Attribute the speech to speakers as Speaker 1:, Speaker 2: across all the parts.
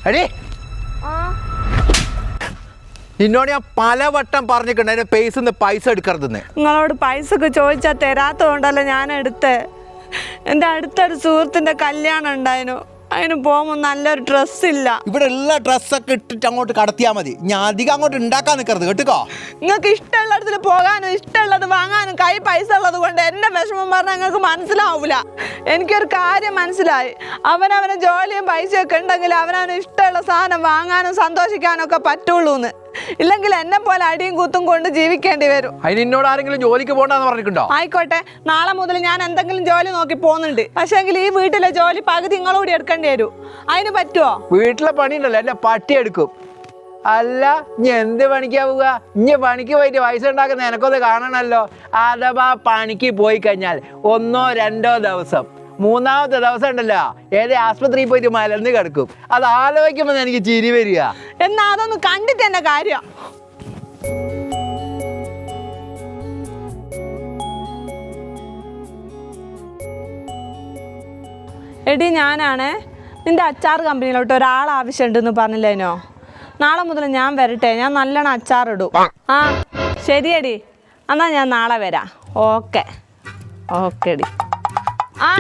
Speaker 1: എടീ നിന്നോട് ഞാൻ പലവട്ടം പറഞ്ഞിട്ടുണ്ട് എൻ്റെ പൈസ എടുക്കരുതെന്ന്.
Speaker 2: നിങ്ങളോട് പൈസ ഒക്കെ ചോദിച്ചാൽ തരാത്തതുകൊണ്ടല്ല ഞാൻ എടുത്തേ. എൻ്റെ അടുത്തൊരു സുഹൃത്തിൻ്റെ കല്യാണം ഉണ്ടായിരുന്നു. അതിന് പോകുമ്പോൾ നല്ലൊരു ഡ്രസ്സില്ല.
Speaker 1: ഇവിടെ ഉള്ള ഡ്രസ്സൊക്കെ ഇട്ടിട്ട് അങ്ങോട്ട് കടത്തിയാൽ മതി. ഞാൻ അധികം അങ്ങോട്ട് ഉണ്ടാക്കാൻ നിൽക്കരുത് കേട്ടോ.
Speaker 2: നിങ്ങൾക്ക് ഇഷ്ടമുള്ളിടത്തിൽ പോകാനും ഇഷ്ടമുള്ളത് വാങ്ങാനും കൈ പൈസ ഉള്ളത് കൊണ്ട് എൻ്റെ വിഷമം പറഞ്ഞാൽ നിങ്ങൾക്ക് മനസ്സിലാവൂല. എനിക്കൊരു കാര്യം മനസ്സിലായി. അവനവന് ജോലിയും പൈസയൊക്കെ ഉണ്ടെങ്കിൽ അവനവന് ഇഷ്ടമുള്ള സാധനം വാങ്ങാനും സന്തോഷിക്കാനും ഒക്കെ പറ്റുള്ളൂ എന്ന്. ഇല്ലെങ്കിൽ എന്നെ പോലെ അടിയും കൂത്തും കൊണ്ട് ജീവിക്കേണ്ടി വരും.
Speaker 1: അതിന് എന്നോട് ആരെങ്കിലും ജോലിക്ക് പോകണ്ടെന്ന് പറഞ്ഞിട്ടുണ്ടോ?
Speaker 2: ആയിക്കോട്ടെ, നാളെ മുതൽ ഞാൻ എന്തെങ്കിലും ജോലി നോക്കി പോകുന്നുണ്ട്. പക്ഷേങ്കിൽ ഈ വീട്ടിലെ ജോലി പകുതി നിങ്ങളോട് എടുക്കേണ്ടി വരും. അതിന് പറ്റുമോ?
Speaker 1: വീട്ടിലെ പണി ഉണ്ടല്ലോ, എൻ്റെ പട്ടി എടുക്കും. അല്ല ഇനി എന്ത് പണിക്കാ പോവുക? ഇനി പണിക്ക് പോയിട്ട് പൈസ ഉണ്ടാക്കുന്ന എനക്കൊന്ന് കാണണമല്ലോ. അഥവാ പണിക്ക് പോയി കഴിഞ്ഞാൽ 1 or 2 ദിവസം, 3ാമത്തെ ദിവസം ഉണ്ടല്ലോ ഏത് ആസ്പത്രിയിൽ പോയിട്ട് മലർന്ന് കിടക്കും. അത് ആലോചിക്കുമ്പോൾ എനിക്ക് ചിരി വരിക.
Speaker 2: എന്നാ അതൊന്ന് കണ്ടിട്ട് എന്റെ കാര്യം. എടി ഞാനാണ് നിന്റെ അച്ചാർ കമ്പനിയിലോട്ട് ഒരാൾ ആവശ്യമുണ്ടെന്ന് പറഞ്ഞില്ലേനോ? നാളെ മുതൽ ഞാൻ വരട്ടെ. ഞാൻ നല്ലോണം അച്ചാറിടും. ആ ശരിയടി, എന്നാൽ ഞാൻ നാളെ വരാം. ഓക്കെ എടി. ആ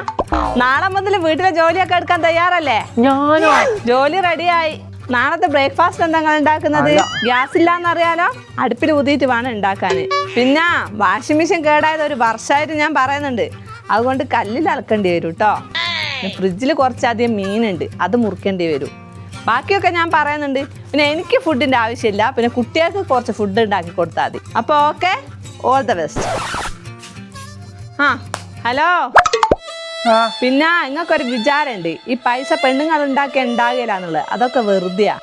Speaker 2: നാളെ മുതൽ വീട്ടിലെ ജോലിയൊക്കെ എടുക്കാൻ തയ്യാറല്ലേ?
Speaker 1: ഞാനോ?
Speaker 2: ജോലി റെഡിയായി. നാളത്തെ ബ്രേക്ക്ഫാസ്റ്റ് എന്താ നിങ്ങൾ ഉണ്ടാക്കുന്നത്? ഗ്യാസ് ഇല്ലാന്നറിയാലോ, അടുപ്പിൽ ഊതിയിട്ട് വേണം ഉണ്ടാക്കാൻ. പിന്നെ വാഷിംഗ് മെഷീൻ കേടായത് ഒരു വർഷമായിട്ട് ഞാൻ പറയുന്നുണ്ട്. അതുകൊണ്ട് കല്ലിൽ അലക്കേണ്ടി വരും കേട്ടോ. ഫ്രിഡ്ജിൽ കുറച്ചധികം മീനുണ്ട്, അത് മുറിക്കേണ്ടി വരും. ബാക്കിയൊക്കെ ഞാൻ പറയുന്നുണ്ട്. പിന്നെ എനിക്ക് ഫുഡിൻ്റെ ആവശ്യമില്ല. പിന്നെ കുട്ടികൾക്ക് കുറച്ച് ഫുഡ് ഉണ്ടാക്കി കൊടുത്താൽ മതി. അപ്പോൾ ഓക്കെ, ഓൾ ദ ബെസ്റ്റ്. ആ ഹലോ, പിന്നെ നിങ്ങൾക്കൊരു വിചാരമുണ്ട് ഈ പൈസ പെണ്ണുങ്ങൾ ഉണ്ടാക്കിയ ഉണ്ടാകില്ല എന്നുള്ളത്. അതൊക്കെ വെറുതെയാ.